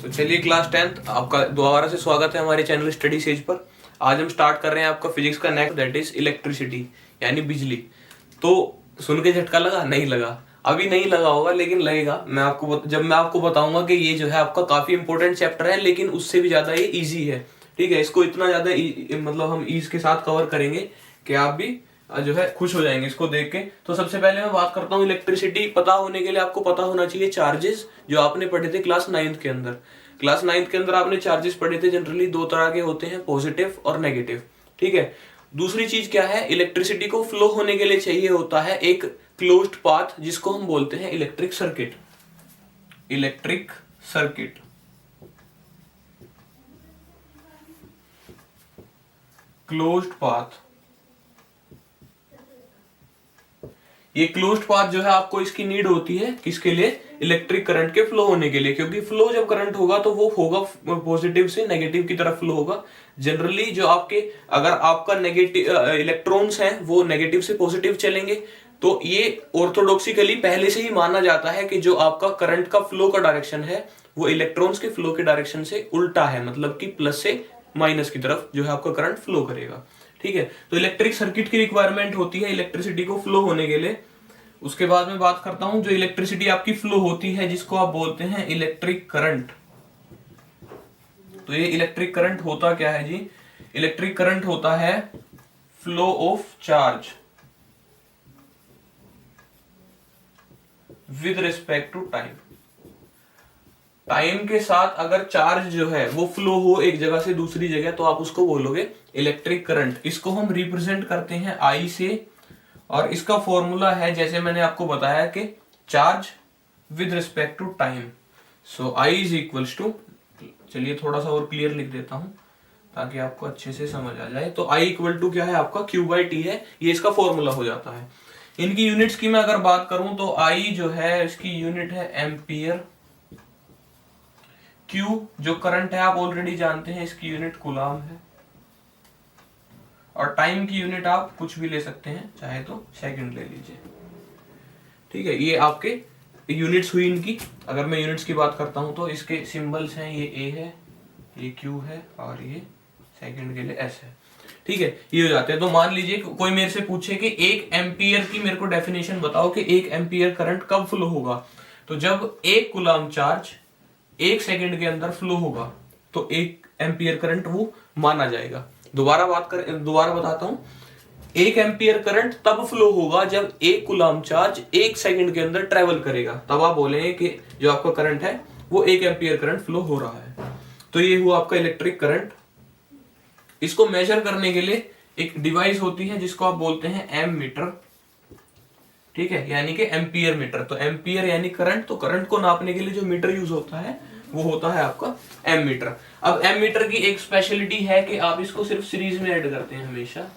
तो चलिए class 10th आपका दोबारा से स्वागत है हमारे चैनल स्टडी सेज पर। आज हम स्टार्ट कर रहे हैं आपका फिजिक्स का नेक्स्ट, दैट इज इलेक्ट्रिसिटी यानी बिजली। तो सुन के झटका लगा? नहीं लगा, अभी नहीं लगा होगा लेकिन लगेगा। जब मैं आपको बताऊंगा कि ये जो है आपका काफी इंपॉर्टेंट चैप्टर है, लेकिन उससे भी ज्यादा ये इजी है। ठीक है, इसको इतना ज्यादा मतलब हम ईज के साथ कवर करेंगे कि आप भी जो है खुश हो जाएंगे इसको देख के। तो सबसे पहले मैं बात करता हूँ इलेक्ट्रिसिटी पता होने के लिए आपको पता होना चाहिए चार्जेस, जो आपने पढ़े थे क्लास 9th के अंदर। क्लास 9th के अंदर आपने चार्जेस पढ़े थे, जनरली दो तरह के होते हैं, पॉजिटिव और नेगेटिव। ठीक है, दूसरी चीज क्या है, इलेक्ट्रिसिटी को फ्लो होने के लिए चाहिए होता है एक क्लोज्ड पाथ, जिसको हम बोलते हैं electric circuit. Electric circuit closed path, ये क्लोज्ड पाथ जो है आपको इसकी नीड होती है किसके लिए? इलेक्ट्रिक करंट के फ्लो होने के लिए, क्योंकि फ्लो जब करंट होगा तो वो होगा पॉजिटिव से नेगेटिव की तरफ फ्लो होगा। जनरली जो आपके अगर आपका नेगेटिव इलेक्ट्रॉन्स हैं वो नेगेटिव से पॉजिटिव चलेंगे, तो ये ऑर्थोडॉक्सिकली पहले से ही माना जाता है कि जो आपका करंट का फ्लो का डायरेक्शन है वो इलेक्ट्रॉन्स के फ्लो के डायरेक्शन से उल्टा है, मतलब कि प्लस से माइनस की तरफ जो है आपका करंट फ्लो करेगा। ठीक है, तो इलेक्ट्रिक सर्किट की रिक्वायरमेंट होती है इलेक्ट्रिसिटी को फ्लो होने के लिए। उसके बाद में बात करता हूं जो इलेक्ट्रिसिटी आपकी फ्लो होती है, जिसको आप बोलते हैं इलेक्ट्रिक करंट। तो ये इलेक्ट्रिक करंट होता क्या है जी? इलेक्ट्रिक करंट होता है flow of charge with respect to time. Time के साथ अगर चार्ज जो है वो फ्लो हो एक जगह से दूसरी जगह, तो आप उसको बोलोगे इलेक्ट्रिक करंट। इसको हम रिप्रेजेंट करते हैं आई से, और इसका फॉर्मूला है जैसे मैंने आपको बताया कि charge with respect to time. So I is equals to, चलिए थोड़ा सा और क्लियर लिख देता हूं ताकि आपको अच्छे से समझ आ जाए। तो आई इक्वल टू क्या है आपका? क्यू बाई टी है, ये इसका फॉर्मूला हो जाता है। इनकी यूनिट्स की मैं अगर बात करूं तो आई जो है इसकी यूनिट है एम्पियर, क्यू जो करंट है आप ऑलरेडी जानते हैं इसकी यूनिट कूलाम है, और टाइम की यूनिट आप कुछ भी ले सकते हैं, चाहे तो सेकंड ले लीजिए। ठीक है, ये आपके यूनिट्स हुई इनकी। अगर मैं यूनिट्स की बात करता हूं तो इसके सिंबल्स हैं, ये ए है, ये क्यू है, और ये सेकंड के लिए एस है। ठीक है, ये हो जाते हैं। तो मान लीजिए कोई मेरे से पूछे कि एक एम्पियर की मेरे को डेफिनेशन बताओ कि एक एम्पियर करंट कब फ्लो होगा, तो जब एक कूलाम चार्ज एक सेकंड के अंदर फ्लो होगा तो एक एम्पियर करंट वो माना जाएगा। दोबारा बताता हूं, एक एम्पियर करंट तब फ्लो होगा जब एक कूलाम चार्ज एक सेकंड के अंदर ट्रेवल करेगा, तब आप बोलेंगे कि जो आपका करंट है वो एक एम्पियर करंट फ्लो हो रहा है। तो ये हुआ आपका इलेक्ट्रिक करंट। इसको मेजर करने के लिए एक डिवाइस होती है जिसको आप बोलते हैं एम मीटर। ठीक है, यानी कि एम्पियर मीटर। तो एम्पियर यानी करंट, तो करंट को नापने के लिए जो मीटर यूज होता है वो होता है आपका एम मीटर। अब एम मीटर की एक स्पेशलिटी है कि आप इसको सिर्फ सीरीज में ऐड करते हैं, हमेशा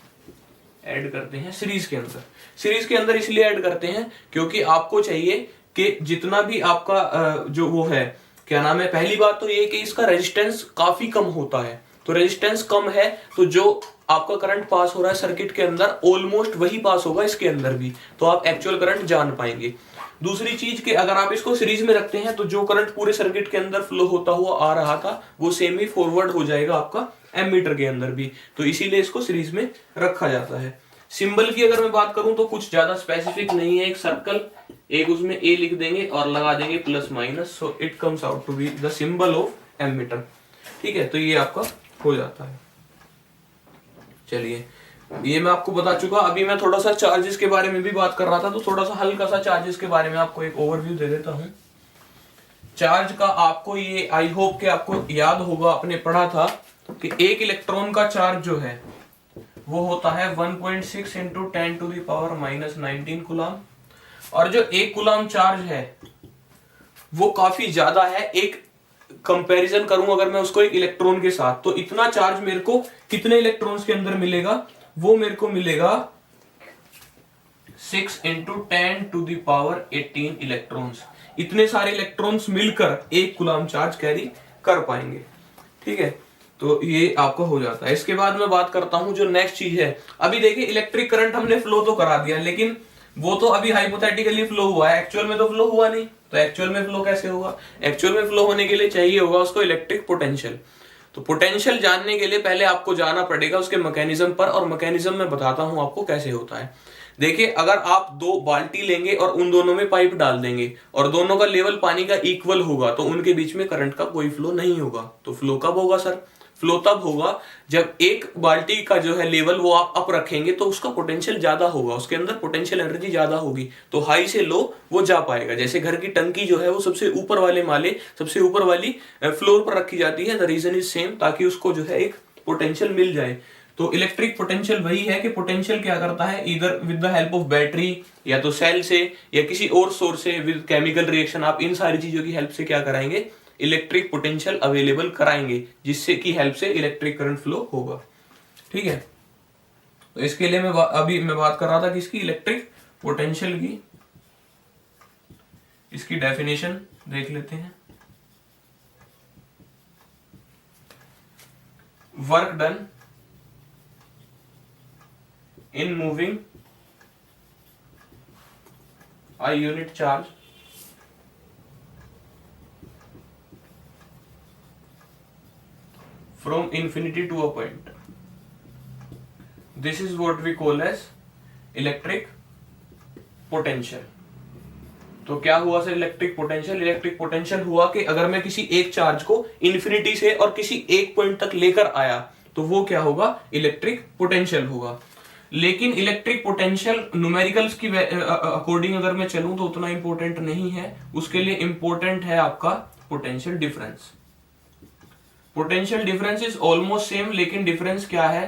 ऐड करते हैं सीरीज के अंदर। सीरीज के अंदर इसलिए ऐड करते हैं क्योंकि आपको चाहिए कि जितना भी आपका जो वो है, क्या नाम है, पहली बात तो ये कि इसका रेजिस्टेंस काफी कम होता है। तो रेजिस्टेंस कम है तो जो आपका करंट पास हो रहा है सर्किट के अंदर ऑलमोस्ट वही पास होगा इसके अंदर भी, तो आप एक्चुअल करंट जान पाएंगे। दूसरी चीज कि अगर आप इसको सीरीज में रखते हैं तो जो करंट पूरे सर्किट के अंदर फ्लो होता हुआ आ रहा था वो सेम ही फॉरवर्ड हो जाएगा आपका एम मीटर के अंदर भी, तो इसीलिए इसको सीरीज में रखा जाता है। सिंबल की अगर मैं बात करूं तो कुछ ज्यादा स्पेसिफिक नहीं है, एक सर्कल, एक उसमें ए लिख देंगे और लगा देंगे plus minus, so it comes out to be the symbol of M metre. ठीक है, तो ये आपका हो जाता है। चलिए, ये मैं आपको बता चुका। अभी मैं थोड़ा सा चार्जेस के बारे में भी बात कर रहा था, तो थोड़ा सा हल्का सा चार्जेस के बारे में आपको एक ओवरव्यू दे देता हूं। चार्ज का आपको ये आई होप कि आपको याद होगा, आपने पढ़ा था कि एक इलेक्ट्रॉन का चार्ज जो है वो होता है 1.6 into 10 to the power minus 19 coulomb, और जो एक कूलाम चार्ज है वो काफी ज्यादा है। एक कंपैरिजन करूं अगर मैं उसको एक इलेक्ट्रॉन के साथ, तो इतना चार्ज मेरे को कितने इलेक्ट्रॉन्स के अंदर मिलेगा? वो मेरे को मिलेगा 6 into 10 to the power 18 electrons. इतने सारे इलेक्ट्रॉन्स मिलकर एक कूलाम चार्ज कैरी कर पाएंगे। ठीक है, तो ये आपका हो जाता है। इसके बाद मैं बात करता हूं जो नेक्स्ट चीज है। अभी देखिए इलेक्ट्रिक करंट हमने फ्लो तो करा दिया, लेकिन वो तो अभी हाइपोथेटिकली फ्लो हुआ है, एक्चुअल में तो फ्लो हुआ नहीं, तो एक्चुअल में फ्लो कैसे होगा? एक्चुअल में फ्लो होने के लिए चाहिए होगा उसको इलेक्ट्रिक पोटेंशियल। तो पोटेंशियल जानने के लिए पहले आपको जाना पड़ेगा उसके मैकेनिज्म पर, और मैकेनिज्म में बताता हूं आपको कैसे होता है। देखिए, अगर आप दो बाल्टी लेंगे और उन दोनों में पाइप डाल देंगे और दोनों का लेवल पानी का इक्वल होगा, तो उनके बीच में करंट का कोई फ्लो नहीं होगा। तो फ्लो कब होगा सर? फ्लो तब होगा जब एक बाल्टी का जो है लेवल वो आप अप रखेंगे तो उसका पोटेंशियल ज्यादा होगा, उसके अंदर पोटेंशियल एनर्जी ज्यादा होगी, तो हाई से लो वो जा पाएगा। जैसे घर की टंकी जो है वो सबसे ऊपर वाले माले, सबसे ऊपर वाली फ्लोर पर रखी जाती है, द रीजन इज सेम, ताकि उसको जो है एक पोटेंशियल मिल जाए। तो इलेक्ट्रिक पोटेंशियल वही है कि पोटेंशियल क्या करता है, इधर with the help of battery या तो सेल से या किसी और सोर्स से, विद केमिकल रिएक्शन, आप इन सारी चीजों की हेल्प से क्या कराएंगे, इलेक्ट्रिक पोटेंशियल अवेलेबल कराएंगे, जिससे की हेल्प से इलेक्ट्रिक करंट फ्लो होगा। ठीक है, तो इसके लिए मैं बात कर रहा था कि इसकी इलेक्ट्रिक पोटेंशियल की, इसकी डेफिनेशन देख लेते हैं। Work done in moving a unit charge from infinity to a point. This is what we call as electric potential. तो क्या हुआ sir electric potential? Electric potential हुआ कि अगर मैं किसी एक चार्ज को इन्फिनिटी से और किसी एक पॉइंट तक लेकर आया तो वो क्या होगा, इलेक्ट्रिक पोटेंशियल होगा। लेकिन इलेक्ट्रिक पोटेंशियल न्यूमेरिकल्स की अकॉर्डिंग अगर मैं चलूं तो उतना इंपॉर्टेंट नहीं है, उसके लिए इंपॉर्टेंट है आपका potential difference. Potential difference is almost same, लेकिन डिफरेंस क्या है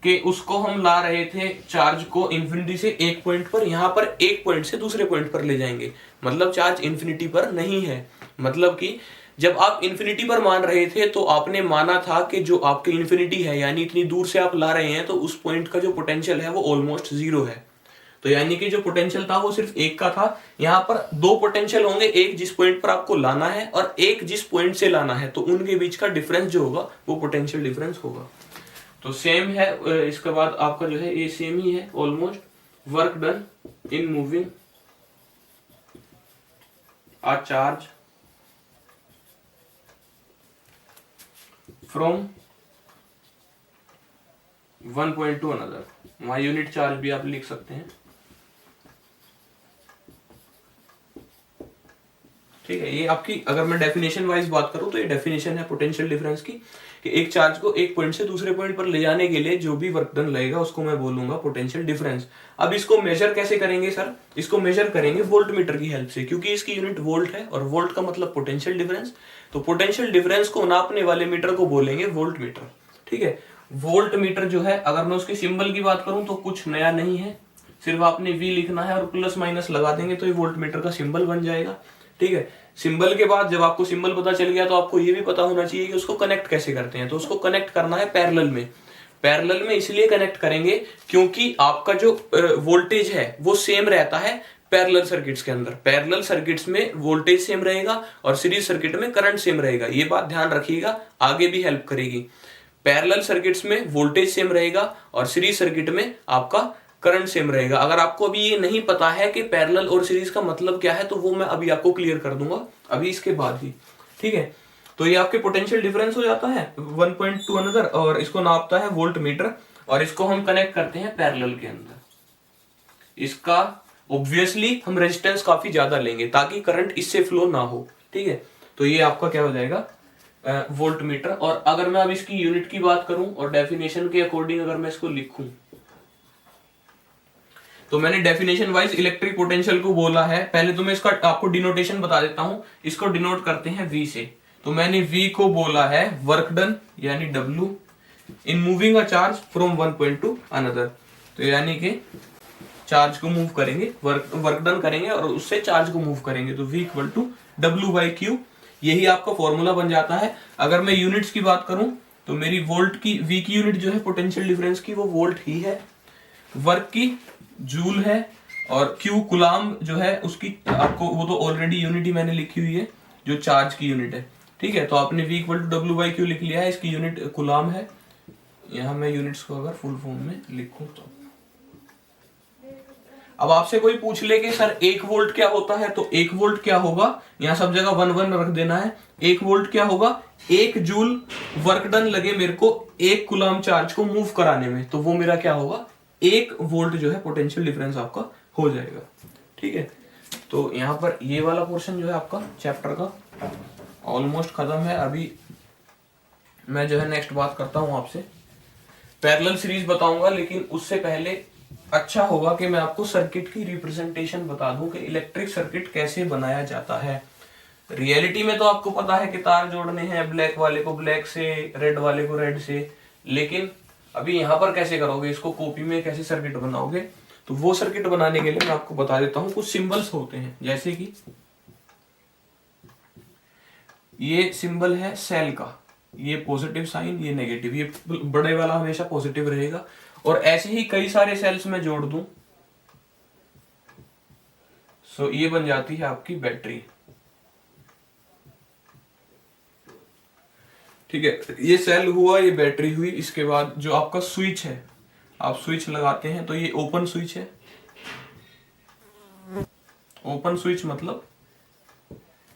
कि उसको हम ला रहे थे चार्ज को इन्फिनिटी से एक पॉइंट पर, यहां पर एक पॉइंट से दूसरे पॉइंट पर ले जाएंगे, मतलब चार्ज इन्फिनिटी पर नहीं है। मतलब कि जब आप इन्फिनिटी पर मान रहे थे तो आपने माना था कि जो आपकी इन्फिनिटी है, यानी इतनी दूर से आप ला रहे हैं, तो उस पॉइंट का जो पोटेंशियल है वो ऑलमोस्ट जीरो है। तो यानी कि जो पोटेंशियल था वो सिर्फ एक का था। यहां पर दो पोटेंशियल होंगे, एक जिस पॉइंट पर आपको लाना है और एक जिस पॉइंट से लाना है, तो उनके बीच का डिफरेंस जो होगा वो पोटेंशियल डिफरेंस होगा। तो सेम है, इसके बाद आपका जो है ये सेम ही है almost. Work done in moving a charge from one point two another, वहां यूनिट चार्ज भी आप लिख सकते हैं। ठीक है, ये आपकी अगर मैं डेफिनेशन वाइज बात करूं तो ये डेफिनेशन है पोटेंशियल डिफरेंस की, कि एक चार्ज को एक पॉइंट से दूसरे पॉइंट पर ले जाने के लिए जो भी वर्क डन लगेगा उसको मैं बोलूंगा पोटेंशियल डिफरेंस। अब इसको मेजर कैसे करेंगे सर? इसको मेजर करेंगे वोल्ट मीटर की हेल्प से, क्योंकि इसकी यूनिट वोल्ट है और वोल्ट का मतलब पोटेंशियल डिफरेंस। तो पोटेंशियल डिफरेंस को नापने वाले मीटर को बोलेंगे वोल्ट मीटर। ठीक है, वोल्ट मीटर जो है, अगर मैं उसके सिंबल की बात करूं तो कुछ नया नहीं है, सिर्फ आपने वी लिखना है और प्लस माइनस लगा देंगे तो ये वोल्ट मीटर का सिंबल बन जाएगा। ठीक है, सिंबल के बाद जब आपको सिंबल पता चल गया तो आपको ये भी पता होना चाहिए कि उसको कनेक्ट कैसे करते हैं। तो उसको कनेक्ट करना है पैरेलल में। पैरेलल में इसलिए कनेक्ट करेंगे क्योंकि आपका जो वोल्टेज है वो सेम रहता है पैरेलल सर्किट्स के अंदर। पैरेलल सर्किट्स में वोल्टेज सेम रहेगा और सीरीज सर्किट में करंट सेम रहेगा। ये बात ध्यान रखिएगा, आगे भी हेल्प करेगी। पैरेलल सर्किट्स में वोल्टेज सेम रहेगा और सीरीज सर्किट में आपका करंट सेम रहेगा। अगर आपको अभी ये नहीं पता है कि पैरेलल और सीरीज का मतलब क्या है तो वो मैं अभी आपको क्लियर कर दूंगा अभी इसके बाद ही। ठीक है, तो ये आपके पोटेंशियल डिफरेंस हो जाता है वन पॉइंट टू अनदर, और इसको नापता है वोल्ट मीटर, और इसको हम कनेक्ट करते हैं पैरेलल के अंदर। इसका ऑब्वियसली हम रेजिस्टेंस काफी ज्यादा लेंगे ताकि करंट इससे फ्लो ना हो। ठीक है, तो ये आपका क्या हो जाएगा, वोल्ट मीटर। और अगर मैं अब इसकी यूनिट की बात करूं और डेफिनेशन के अकॉर्डिंग अगर मैं इसको लिखूं, तो मैंने डेफिनेशन वाइज इलेक्ट्रिक पोटेंशियल को बोला है। पहले तो मैं इसका आपको डिनोटेशन बता देता हूं। इसको डिनोट करते हैं V से। तो मैंने V को बोला है वर्क डन यानी W in moving a charge from one point two another. तो यानी कि चार्ज को मूव करेंगे, वर्क डन करेंगे और उससे चार्ज को मूव करेंगे। तो V इक्वल टू W/Q, यही आपका फॉर्मूला बन जाता है। अगर मैं यूनिट्स की बात करूं तो मेरी वोल्ट की, V की यूनिट जो है पोटेंशियल डिफरेंस की वो वोल्ट ही है, वर्क की जूल है, और Q कुलाम जो है उसकी आपको वो तो ऑलरेडी यूनिट ही मैंने लिखी हुई है जो चार्ज की यूनिट है। ठीक है, तो आपने V इक्वल टू W/Q लिख लिया है, इसकी यूनिट कुलाम है। यहां मैं यूनिट्स को अगर फुल फॉर्म में लिखूं तो अब आपसे कोई पूछ ले कि सर 1 वोल्ट क्या होता है, तो 1 वोल्ट क्या होगा, यहाँ सब जगह 1 रख देना है। 1 वोल्ट क्या होगा, 1 जूल वर्क डन लगे मेरे को 1 कूलम चार्ज को मूव कराने में, तो वो मेरा क्या होगा, 1 वोल्ट जो है पोटेंशियल डिफरेंस आपका हो जाएगा। ठीक है, तो यहाँ पर ये वाला पोर्शन जो है आपका चैप्टर का ऑलमोस्ट खत्म है। अभी मैं जो है नेक्स्ट बात करता हूँ आपसे, पैरेलल सीरीज बताऊंगा, लेकिन उससे पहले अच्छा होगा कि मैं आपको सर्किट की रिप्रेजेंटेशन बता दूं कि इलेक्ट्रिक सर्किट कैसे बनाया जाता है। रियलिटी में तो आपको पता है कि तार जोड़ने हैं, ब्लैक वाले को ब्लैक से, रेड वाले को रेड से, लेकिन अभी यहां पर कैसे करोगे, इसको कॉपी में कैसे सर्किट बनाओगे, तो वो सर्किट बनाने के लिए मैं आपको बता देता हूं। कुछ सिंबल्स होते हैं, जैसे कि ये सिंबल है सेल का, ये पॉजिटिव साइन, ये नेगेटिव, ये बड़े वाला हमेशा पॉजिटिव रहेगा। और ऐसे ही कई सारे सेल्स में जोड़ दूं, सो ये बन जाती है आपकी बैटरी। ठीक है, ये सेल हुआ, ये बैटरी हुई। इसके बाद जो आपका स्विच है, आप स्विच लगाते हैं तो ये ओपन स्विच है। ओपन स्विच मतलब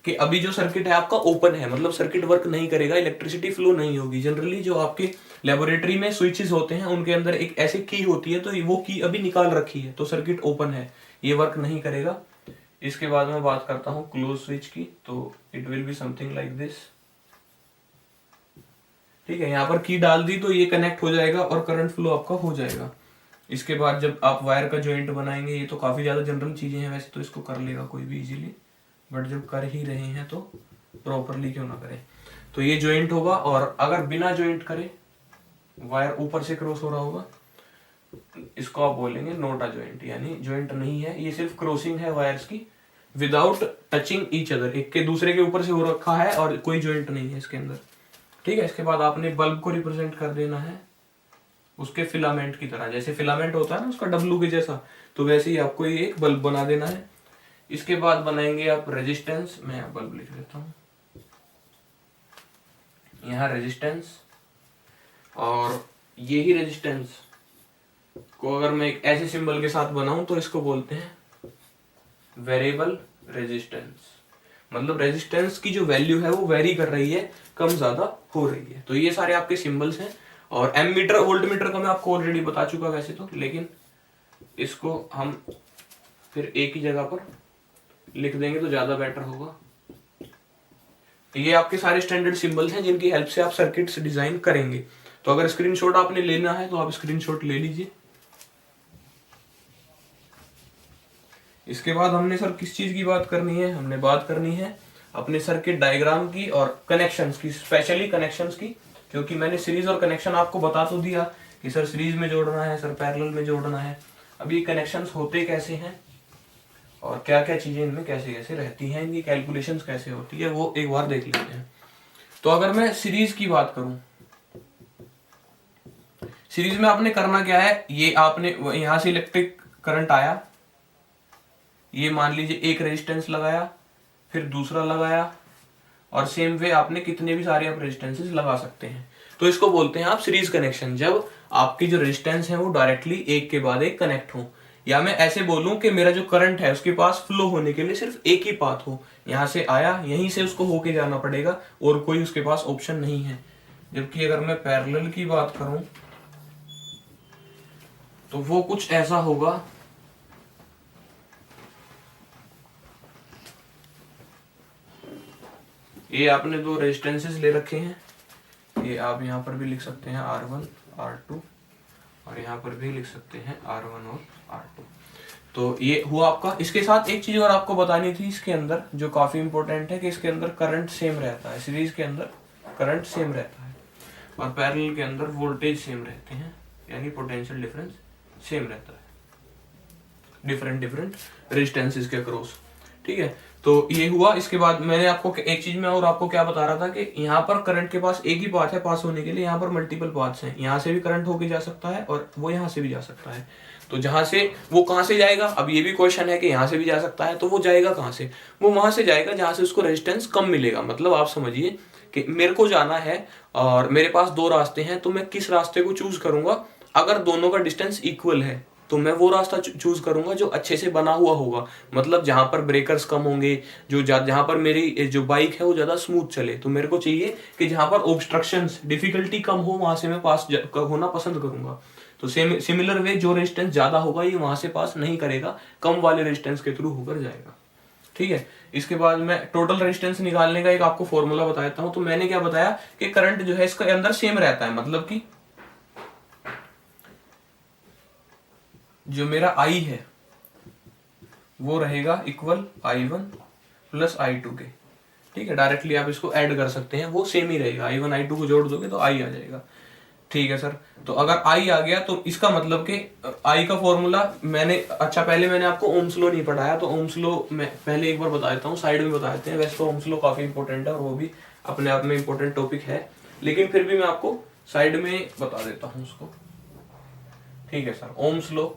कि अभी जो सर्किट है आपका ओपन है, मतलब सर्किट वर्क नहीं करेगा, इलेक्ट्रिसिटी फ्लो नहीं होगी। जनरली जो आपके लेबोरेटरी में स्विचेस होते हैं उनके अंदर एक ऐसी की होती है, तो वो की अभी निकाल रखी है, तो सर्किट ओपन है, ये वर्क नहीं करेगा। इसके बाद मैं बात करता हूं क्लोज स्विच की, तो it will be something like this. ठीक है, यहाँ पर की डाल दी तो ये कनेक्ट हो जाएगा और करंट फ्लो आपका हो जाएगा। इसके बाद जब आप वायर का जॉइंट बनाएंगे, ये तो काफी ज्यादा जनरल चीजें हैं वैसे, तो इसको कर लेगा कोई भी इजीली, बट जब कर ही रहे हैं तो प्रॉपरली क्यों ना करें। तो ये जॉइंट होगा, और अगर बिना जॉइंट करे वायर ऊपर से क्रॉस हो रहा होगा, इसको आप बोलेंगे नॉट अ जॉइंट, यानी जॉइंट नहीं है, ये सिर्फ क्रॉसिंग है वायर्स की विदाउट टचिंग ईच अदर, एक के दूसरे के ऊपर से हो रखा है और कोई जॉइंट नहीं है इसके अंदर। ठीक है, इसके बाद आपने बल्ब को रिप्रेजेंट कर देना है उसके फिलामेंट की तरह, जैसे फिलामेंट होता है ना उसका डब्लू के जैसा, तो वैसे ही आपको ये एक बल्ब बना देना है। इसके बाद बनाएंगे आप रेजिस्टेंस, मैं बल्ब लिख देता हूं यहाँ रेजिस्टेंस, और यही रेजिस्टेंस को अगर मैं एक ऐसे सिंबल के साथ बनाऊं तो इसको बोलते हैं वेरिएबल रेजिस्टेंस, मतलब रेजिस्टेंस की जो वैल्यू है वो वेरी कर रही है, कम ज्यादा हो रही है। तो ये सारे आपके सिंबल्स हैं। और एम मीटर वोल्ट मीटर का मैं आपको ऑलरेडी बता चुका वैसे तो, लेकिन इसको हम फिर एक ही जगह पर लिख देंगे तो ज्यादा बेटर होगा। ये आपके सारे स्टैंडर्ड सिंबल्स हैं जिनकी हेल्प से आप सर्किट्स डिजाइन करेंगे। तो अगर स्क्रीनशॉट आपने लेना है तो आप स्क्रीनशॉट ले लीजिए। इसके बाद हमने सर किस चीज की बात करनी है, हमने बात करनी है अपने सर्किट डायग्राम की और कनेक्शंस की, स्पेशली कनेक्शंस की, क्योंकि मैंने सीरीज और कनेक्शन आपको बता तो दिया कि सर सीरीज में जोड़ना है, सर पैरेलल में जोड़ना है। अभी कनेक्शंस होते कैसे हैं और क्या क्या चीजें इनमें कैसे कैसे रहती हैं, इनकी कैलकुलेशंस कैसे होती है, वो एक बार देख लेते हैं। तो अगर मैं सीरीज की बात करूं, सीरीज में आपने करना क्या है, ये आपने यहां से इलेक्ट्रिक करंट आया, ये मान लीजिए एक रेजिस्टेंस लगाया, फिर दूसरा लगाया, और सेम वे आपने कितने भी सारे आप रेजिस्टेंसेस लगा सकते हैं। तो इसको बोलते हैं आप सीरीज कनेक्शन, जब आपकी जो रेजिस्टेंस है वो डायरेक्टली एक के बाद एक कनेक्ट हो। या मैं ऐसे बोलूं कि मेरा जो करंट है उसके पास फ्लो होने के लिए सिर्फ एक ही पाथ हो, यहां से आया यहीं से उसको होके जाना पड़ेगा और कोई उसके पास ऑप्शन नहीं है। जबकि अगर मैं पैरेलल की बात करूं तो वो कुछ ऐसा होगा, ये आपने दो रेजिस्टेंसेस ले रखे हैं, ये आप यहाँ पर भी लिख सकते हैं R1 R2, और यहाँ पर भी लिख सकते हैं R1 और R2। तो ये हुआ आपका। इसके साथ एक चीज और आपको बतानी थी इसके अंदर जो काफी इंपॉर्टेंट है कि इसके अंदर करंट सेम रहता है, सीरीज के अंदर करंट सेम रहता है और पैरेलल के अंदर वोल्टेज सेम रहते हैं, यानी पोटेंशियल डिफरेंस सेम रहता है डिफरेंट रेजिस्टेंसेस के अक्रॉस। ठीक है, तो ये हुआ। इसके बाद मैंने आपको एक चीज में और आपको क्या बता रहा था कि यहाँ पर करंट के पास एक ही पाथ है पास होने के लिए, यहाँ पर मल्टीपल पाथ्स हैं, यहाँ से भी करंट होके जा सकता है और वो यहाँ से भी जा सकता है। तो जहां से वो कहां से जाएगा, अब ये भी क्वेश्चन है कि यहाँ से भी जा सकता है, तो वो जाएगा कहां से, वो वहां से जाएगा जहां से उसको रेजिस्टेंस कम मिलेगा। मतलब आप समझिए कि मेरे को जाना है और मेरे पास दो रास्ते हैं, तो मैं किस रास्ते को चूज करूंगा, अगर दोनों का डिस्टेंस इक्वल है तो मैं वो रास्ता चूज करूंगा जो अच्छे से बना हुआ होगा, मतलब जहां पर ब्रेकर्स कम होंगे, जहां पर मेरी जो बाइक है वो ज्यादा स्मूथ चले। तो मेरे को चाहिए कि जहां पर ऑब्स्ट्रक्शंस डिफिकल्टी कम हो वहां से मैं पास होना पसंद करूंगा। तो सिमिलर वे जो रेजिस्टेंस ज्यादा होगा ये वहां से पास नहीं करेगा, कम वाले रेजिस्टेंस के थ्रू होकर जाएगा। ठीक है, इसके बाद मैं टोटल रेजिस्टेंस निकालने का एक आपको फॉर्मूला बता देता हूं। तो मैंने क्या बताया कि करंट जो है इसके अंदर सेम रहता है, मतलब कि जो मेरा I है वो रहेगा इक्वल I1 प्लस I2 के। ठीक है, डायरेक्टली आप इसको ऐड कर सकते हैं, वो सेम ही रहेगा, I1 I2 को जोड़ दोगे तो I आ जाएगा। ठीक है सर, तो अगर I आ गया तो इसका मतलब कि I का फॉर्मूला मैंने, अच्छा पहले मैंने आपको ओम्स लॉ नहीं पढ़ाया, तो ओम्स लॉ मैं पहले एक बार बता देता हूँ, साइड में बता देते हैं। वैसे तो ओम्स लॉ काफी इंपॉर्टेंट है और वो भी अपने आप में इंपॉर्टेंट टॉपिक है, लेकिन फिर भी मैं आपको साइड में बता देता हूँ उसको। ठीक है sir, Ohm's law,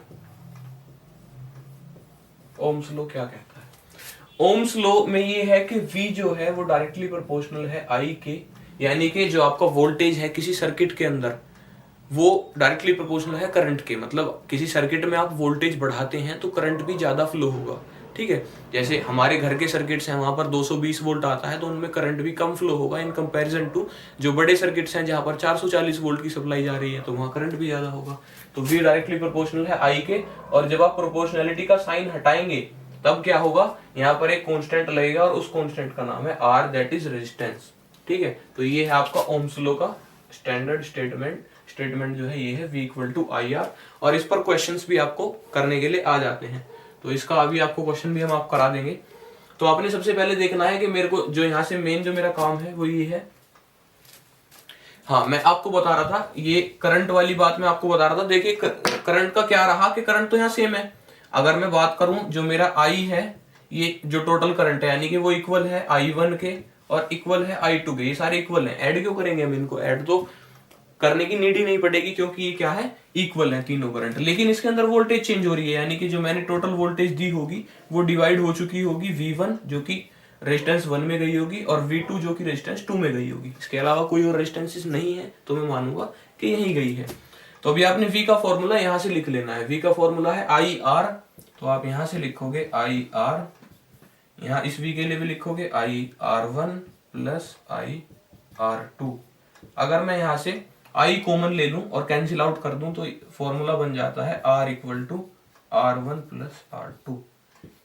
Ohm's law क्या कहता है? ओम्स लॉ में ये है कि V जो है वो डायरेक्टली प्रोपोर्शनल है I के, यानी कि जो आपका वोल्टेज है किसी सर्किट के अंदर वो डायरेक्टली प्रोपोर्शनल है करंट के। मतलब किसी सर्किट में आप वोल्टेज बढ़ाते हैं तो करंट भी ज्यादा फ्लो होगा। ठीक है, जैसे हमारे घर के सर्किट्स हैं वहां पर 220 वोल्ट आता है तो उनमें करंट भी कम फ्लो होगा इन कंपैरिजन टू जो बड़े सर्किट्स हैं जहां पर 440 वोल्ट की सप्लाई जा रही है, तो वहां करंट भी ज्यादा होगा। तो V डायरेक्टली प्रोपोर्शनल है I के, और जब आप प्रोपोर्शनैलिटी का साइन हटाएंगे तब क्या होगा, यहाँ पर एक कांस्टेंट लगेगा और उस कांस्टेंट का नाम है R, दैट इज रेजिस्टेंस। ठीक है, तो ये है आपका ओम्स लॉ का स्टैंडर्ड स्टेटमेंट जो है ये है V इक्वल टू IR, और इस पर क्वेश्चंस भी आपको करने के लिए आ जाते हैं। तो इसका अभी आपको क्वेश्चन भी हम आप करा देंगे। तो आपने सबसे पहले देखना है कि मेरे को जो यहाँ से मेन जो मेरा काम है वो ये है। हाँ, मैं आपको बता रहा था ये करंट वाली बात मैं आपको बता रहा था। देखिए करंट का क्या रहा कि करंट तो यहाँ सेम है। अगर मैं बात करूं जो मेरा I है, ये जो टोटल करंट है यानी कि वो इक्वल है I1 के और इक्वल है I2 के, ये सारे इक्वल हैं। ऐड क्यों करेंगे हम इनको, ऐड तो करने की नीड ही नहीं पड़ेगी क्योंकि ये क्या है, इक्वल है तीनों करंट। लेकिन इसके अंदर वोल्टेज चेंज हो रही है, यानी कि जो मैंने टोटल वोल्टेज दी होगी वो डिवाइड हो चुकी होगी V1 जो कि रेजिस्टेंस 1 में गई होगी और V2 जो कि रेजिस्टेंस 2 में गई होगी। इसके अलावा कोई और रेजिस्टेंसेस नहीं है, तो मैं मानूंगा कि यही गई है। तो अभी आपने V का फॉर्मूला यहां से लिख लेना है। V का फॉर्मूला है IR, तो आप यहां से लिखोगे IR, यहां इस V के लिए भी लिखोगे IR1 प्लस IR2। अगर मैं यहां से I कॉमन ले लूं और कैंसिल आउट कर दूं तो फॉर्मूला बन जाता है R equal to R1 plus R2।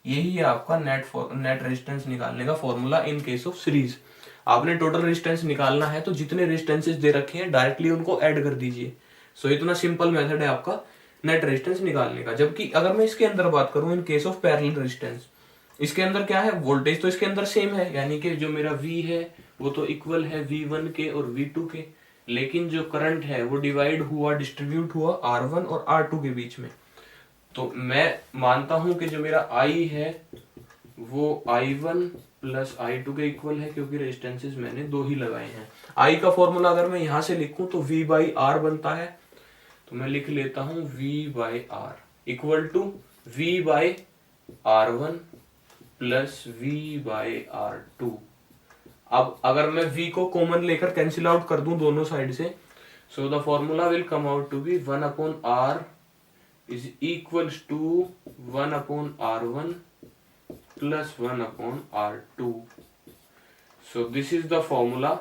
यही है आपका नेट रेजिस्टेंस निकालने का formula in case of series. आपने टोटल रेजिस्टेंस निकालना है तो जितने रेजिस्टेंसेस दे रखे हैं डायरेक्टली उनको ऐड कर दीजिए। सो इतना सिंपल मेथड है आपका नेट रेजिस्टेंस निकालने का। जबकि अगर मैं इसके अंदर बात करूं in case of parallel resistance, इसके अंदर क्या है, वोल्टेज तो इसके अंदर सेम है, यानी कि जो मेरा V है वो तो इक्वल है V1 के और V2 के, लेकिन जो करंट है वो डिवाइड हुआ, डिस्ट्रीब्यूट हुआ R1 और R2 के बीच में। तो मैं मानता हूं कि जो मेरा I है वो I1 प्लस I2 के इक्वल है, क्योंकि रेजिस्टेंसेस मैंने दो ही लगाए हैं। I का फॉर्मूला अगर मैं यहां से लिखूं तो V बाई R बनता है, तो मैं लिख लेता हूं V by R equal to V by R1 plus V by R2। अब अगर मैं V को कॉमन लेकर कैंसिल आउट कर दूं दोनों साइड से, so the formula will come out to be 1 upon R is equals to 1 upon R1 plus 1 upon R2। So this is the formula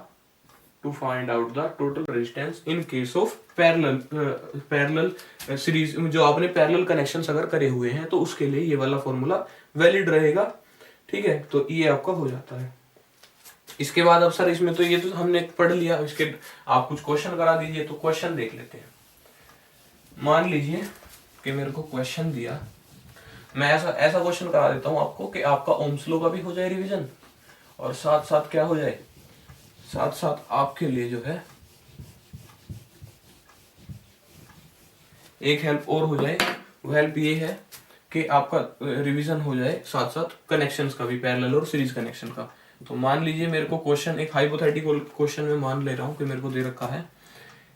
to find out the total resistance in case of parallel series. जो आपने parallel connections अगर करे हुए हैं तो उसके लिए ये वाला फॉर्मूला वैलिड रहेगा। ठीक है, तो ये आपका हो जाता है। इसके बाद अब सर इसमें तो ये तो हमने पढ़ लिया, इसके आप कुछ क्वेश्चन करा दीजिए। तो क्वेश्चन देख लेते हैं। मान लीजिए कि मेरे को क्वेश्चन दिया, मैं ऐसा क्वेश्चन करा देता हूं आपको कि आपका ओम्स लॉ का भी हो जाए रिवीजन और साथ साथ क्या हो जाए, साथ साथ आपके लिए जो है एक हेल्प और हो जाए। वो हेल्प ये है कि आपका रिवीजन हो जाए साथ साथ कनेक्शंस का भी, पैरेलल और सीरीज कनेक्शन का। तो मान लीजिए मेरे को क्वेश्चन, एक हाइपोथेटिकल क्वेश्चन में मान ले रहा हूं कि मेरे को दे रखा है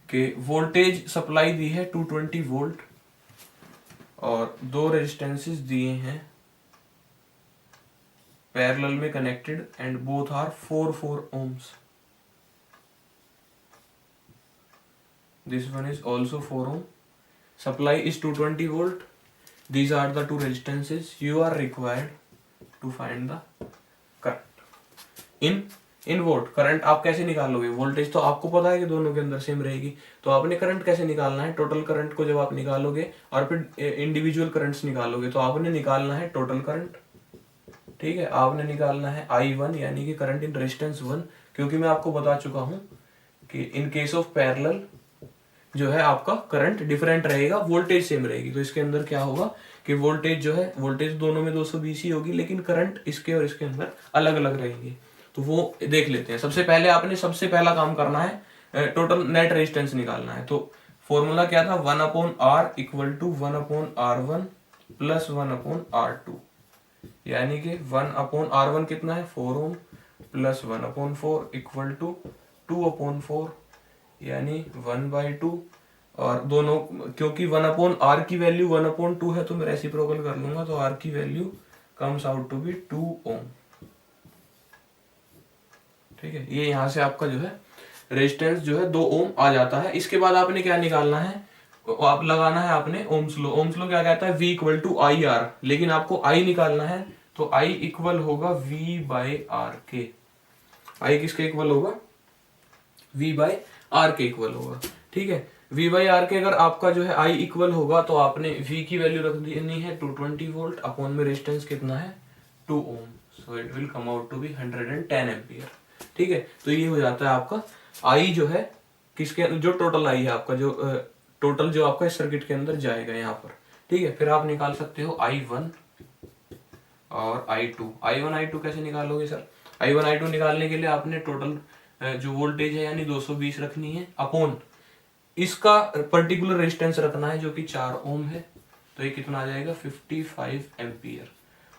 कि वोल्टेज सप्लाई दी है 220 वोल्ट और दो रेजिस्टेंसेस दिए हैं पैरेलल में connected and both are 4 ohms। This one is also 4 ohm. Supply is 220 volt these are the two resistances you are required to find the current in volt. Current आप कैसे निकालोगे, voltage तो आपको पता है कि दोनों के अंदर सेम रहेगी, तो आपने करंट कैसे निकालना है, टोटल करंट को जब आप निकालोगे और फिर इंडिविजुअल करंट्स निकालोगे तो आपने निकालना है टोटल करंट। ठीक है, आपने निकालना है I1 यानी कि करंट इन रेजिस्टेंस 1, क्योंकि मैं आपको बता चुका हूं कि इन केस ऑफ पैरेलल जो है आपका करंट डिफरेंट रहेगा, वोल्टेज सेम रहेगी। तो इसके अंदर क्या होगा कि वोल्टेज जो है, वोल्टेज दोनों में 220 ही होगी, लेकिन करंट इसके और इसके अंदर अलग अलग रहेंगे। तो वो देख लेते हैं। सबसे पहले आपने सबसे पहला काम करना है टोटल नेट रेजिस्टेंस निकालना है। तो फॉर्मूला क्या था, 1/R equal to 1/R1 plus 1/R2, यानी कि 1/R1 कितना है 4 ओम प्लस 1/4 इक्वल टू 2/4 यानी 1/2, और दोनों क्योंकि 1/R की वैल्यू 1/2 है तो मैं रेसिप्रोकल कर लूंगा, तो R की value comes out to be 2 ohm. ठीक है, ये यहां से आपका जो है रेजिस्टेंस जो है 2 ओम आ जाता है। इसके बाद आपने क्या निकालना है, आप लगाना है आपने ओम्स लो। ओम्स लो क्या कहता है, V इक्वल टू IR, लेकिन आपको I निकालना है तो I इक्वल होगा V/R के। I किसके इक्वल होगा, V/R के इक्वल होगा। ठीक है, V/R के अगर आपका जो है I इक्वल होगा तो आपने V की वैल्यू रख देनी है 220 वोल्ट, अपॉन में रेजिस्टेंस कितना है 2 ohm, so it will come out to be 110 ampere. ठीक है, तो ये हो जाता है आपका I जो है किसके, जो टोटल I है आपका, जो टोटल जो आपका इस सर्किट के अंदर जाएगा यहाँ पर। ठीक है, फिर आप निकाल सकते हो I1 और I2। I1 I2 कैसे निकालोगे सर, I1 I2 निकालने के लिए आपने टोटल जो वोल्टेज है यानी 220 रखनी है, अपॉन इसका पर्टिकुलर रेजिस्टेंस रखना है जो कि 4 ओम है, तो ये कितना आ जाएगा 55 एम्पियर,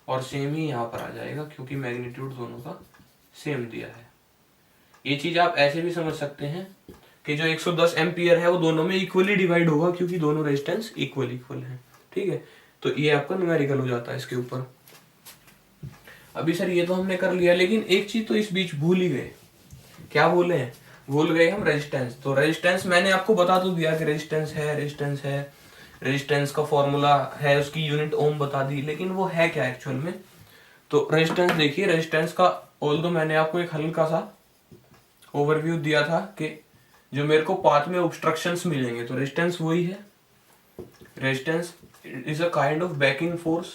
और सेम ही यहाँ पर आ जाएगा क्योंकि मैग्नीट्यूड दोनों का सेम दिया है। ये चीज आप ऐसे भी समझ सकते हैं कि जो 110 एम्पियर है वो दोनों में इक्वली डिवाइड होगा क्योंकि दोनों रेजिस्टेंस इक्वल है। ठीक है, तो ये आपका न्यूमेरिकल हो जाता है इसके ऊपर। अभी सर ये तो हमने कर लिया, लेकिन एक चीज तो इस बीच भूल ही गए। क्या भूले हैं, भूल गए हम रेजिस्टेंस। तो रेजिस्टेंस मैंने आपको बता तो दिया कि रेजिस्टेंस है, रेजिस्टेंस का फॉर्मूला है, उसकी यूनिट ओम बता दी, लेकिन वो है क्या एक्चुअल में। तो रेजिस्टेंस देखिए, रेजिस्टेंस का ऑल्दो मैंने आपको एक हल्का सा ओवरव्यू दिया था कि जो मेरे को पाथ में ऑब्स्ट्रक्शंस मिलेंगे, तो रेजिस्टेंस वही है। Resistance is a kind of banking force.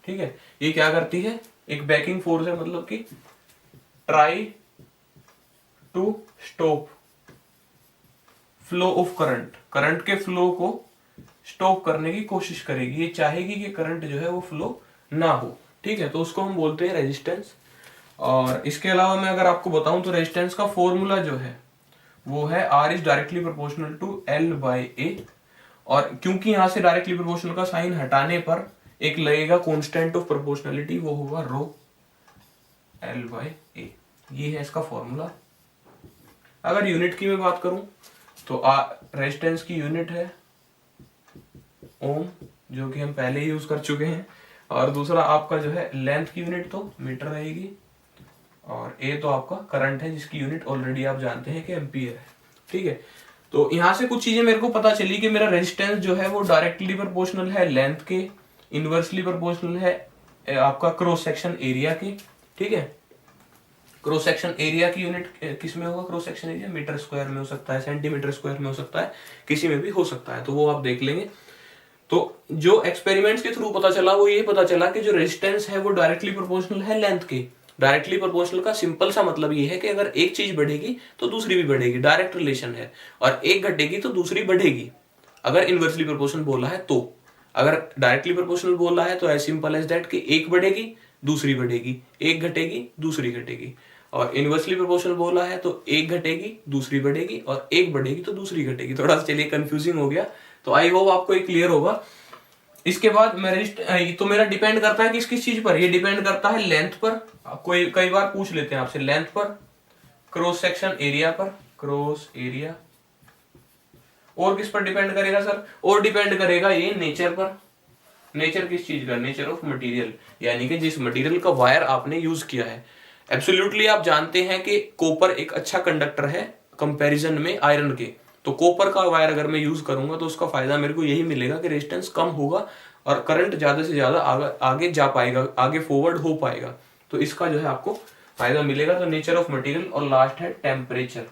ठीक है, ये क्या करती है, एक बैकिंग फोर्स है, मतलब कि try to stop flow of current, current के फ्लो को स्टॉप करने की कोशिश करेगी। ये चाहेगी कि करंट जो है वो फ्लो ना हो। ठीक है, तो उसको हम बोलते हैं रेजिस्टेंस। और इसके अलावा मैं अगर आपको बताऊं तो रेजिस्टेंस का फॉर्मूला जो है वो है R is directly proportional to L/A, और क्योंकि यहां से डायरेक्टली प्रोपोर्शनल का साइन हटाने पर एक लगेगा कांस्टेंट ऑफ प्रोपोर्शनलिटी, वो होगा रो L/A। ये है इसका फॉर्मूला। अगर यूनिट की मैं बात करूं तो रेजिस्टेंस की यूनिट है ओम, जो कि हम पहले ही यूज कर चुके हैं, और दूसरा आपका जो है लेंथ की यूनिट तो मीटर रहेगी, और ए तो आपका करंट है जिसकी यूनिट ऑलरेडी आप जानते हैं कि एम्पियर है। ठीक है, तो यहां से कुछ चीजें मेरे को पता चली कि मेरा रेजिस्टेंस जो है वो डायरेक्टली प्रोपोर्शनल है लेंथ के, इनवर्सली प्रोपोर्शनल है आपका क्रॉस सेक्शन एरिया के। ठीक है, क्रॉस सेक्शन एरिया की यूनिट किस में होगा, cross section area metre square में हो सकता है, सेंटीमीटर स्क्वायर में हो सकता है, किसी में भी हो सकता है, तो वो आप देख लेंगे। तो जो एक्सपेरिमेंट्स के थ्रू पता चला वो ये पता चला कि जो रेजिस्टेंस है वो डायरेक्टली प्रोपोर्शनल है लेंथ के। डायरेक्टली प्रोपोर्शनल का सिंपल सा मतलब ये है कि अगर एक चीज बढ़ेगी तो दूसरी भी बढ़ेगी, डायरेक्ट रिलेशन है, और एक घटेगी तो दूसरी बढ़ेगी अगर इनवर्सली प्रोपोर्शनल बोला है तो। अगर डायरेक्टली प्रोपोर्शनल बोला है तो एज सिंपल एज दैट कि एक बढ़ेगी दूसरी बढ़ेगी, एक घटेगी दूसरी घटेगी, और इनवर्सली प्रोपोर्शनल बोला है तो एक घटेगी दूसरी बढ़ेगी, और एक बढ़ेगी तो दूसरी घटेगी। थोड़ा सा चलिए कंफ्यूजिंग हो गया, तो आई होप आपको ये क्लियर होगा। इसके बाद तो मेरा डिपेंड करता है किस चीज पर, ये डिपेंड करता है लेंथ पर। कोई कई बार पूछ लेते हैं आपसे लेंथ पर, क्रॉस सेक्शन एरिया पर, क्रॉस एरिया, और किस पर डिपेंड करेगा सर, और डिपेंड करेगा ये नेचर पर। नेचर किस चीज का, नेचर ऑफ मटेरियल, यानी कि जिस मटेरियल का वायर आपने यूज किया है। एब्सोल्युटली आप जानते हैं कि कॉपर एक अच्छा कंडक्टर है कंपैरिजन में आयरन के, तो कॉपर का वायर अगर मैं यूज करूंगा तो उसका फायदा मेरे को यही मिलेगा कि रेजिस्टेंस कम होगा और करंट ज्यादा से ज्यादा आगे जा पाएगा, आगे फॉरवर्ड हो पाएगा। तो इसका जो है आपको फायदा मिलेगा। तो नेचर ऑफ मटेरियल, और लास्ट है टेम्परेचर।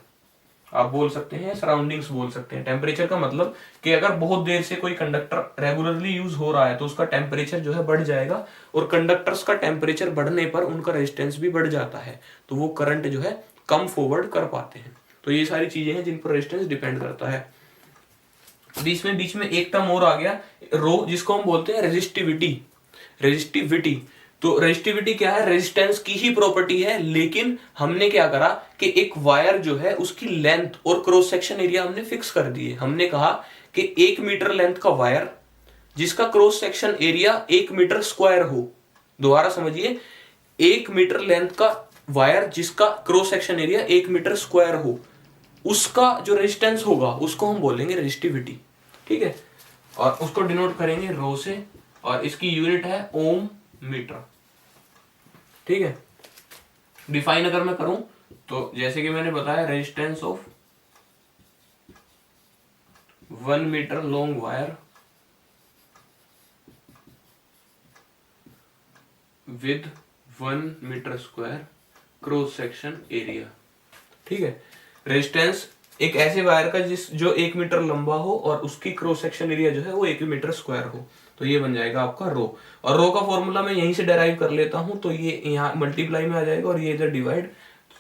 आप बोल सकते हैं सराउंडिंग्स बोल सकते हैं। टेम्परेचर का मतलब कि अगर बहुत देर से कोई कंडक्टर रेगुलरली यूज हो रहा है तो उसका टेम्परेचर जो है बढ़ जाएगा, और कंडक्टर्स का टेम्परेचर बढ़ने पर उनका रेजिस्टेंस भी बढ़ जाता है, तो वो करंट जो है कम फॉरवर्ड कर पाते हैं। तो ये सारी चीजें हैं जिन पर रेजिस्टेंस डिपेंड करता है। बीच में एक टर्म और आ गया रो, जिसको हम बोलते हैं रेजिस्टिविटी। रेजिस्टिविटी, तो रेजिस्टिविटी क्या है? रेजिस्टेंस की ही प्रॉपर्टी है, लेकिन हमने क्या करा कि एक वायर जो है उसकी लेंथ और क्रॉस सेक्शन एरिया हमने फिक्स कर दिए। हमने कहा कि 1 मीटर लेंथ का वायर जिसका cross section area 1 metre square हो, दोबारा समझिए, 1 मीटर लेंथ का वायर जिसका cross section area 1 metre square हो, उसका जो रेजिस्टेंस होगा उसको हम बोलेंगे रेजिस्टिविटी। ठीक है, और उसको डिनोट करेंगे रो से, और इसकी यूनिट है ओम मीटर। ठीक है, डिफाइन अगर मैं करूं तो जैसे कि मैंने बताया, resistance of 1 metre long wire with 1 metre square cross section area. ठीक है, रेजिस्टेंस एक ऐसे वायर का जो 1 मीटर लंबा हो और उसकी क्रॉस सेक्शन एरिया जो है वो 1 मीटर स्क्वायर हो, तो ये बन जाएगा आपका रो। और रो का फॉर्मूला मैं यहीं से डेराइव कर लेता हूं, तो ये यहाँ मल्टीप्लाई में आ जाएगा और ये इधर डिवाइड।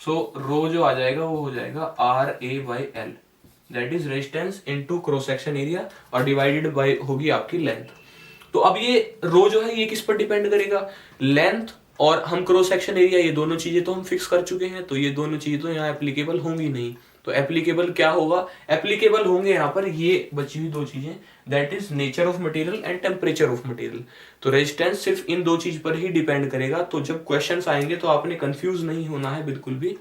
सो रो जो आ जाएगा वो हो जाएगा RA/L, that is resistance into cross section area, और डिवाइडेड बाय होगी आपकी लेंथ। तो अब ये रो जो है ये किस पर डिपेंड करेगा? लेंथ और हम क्रॉस सेक्शन एरिया, ये दोनों चीजें तो हम फिक्स कर चुके हैं, तो ये दोनों चीजें तो यहाँ एप्लीकेबल होंगी नहीं। तो एप्लीकेबल क्या होगा? एप्लीकेबल होंगे यहाँ पर ये बची हुई दो चीजें, that is nature of material and temperature of material. तो रेजिस्टेंस सिर्फ इन दो चीज पर ही डिपेंड करेगा। तो जब क्वेश्चंस आएंगे तो आपने कंफ्यूज नहीं होना है बिल्कुल भी।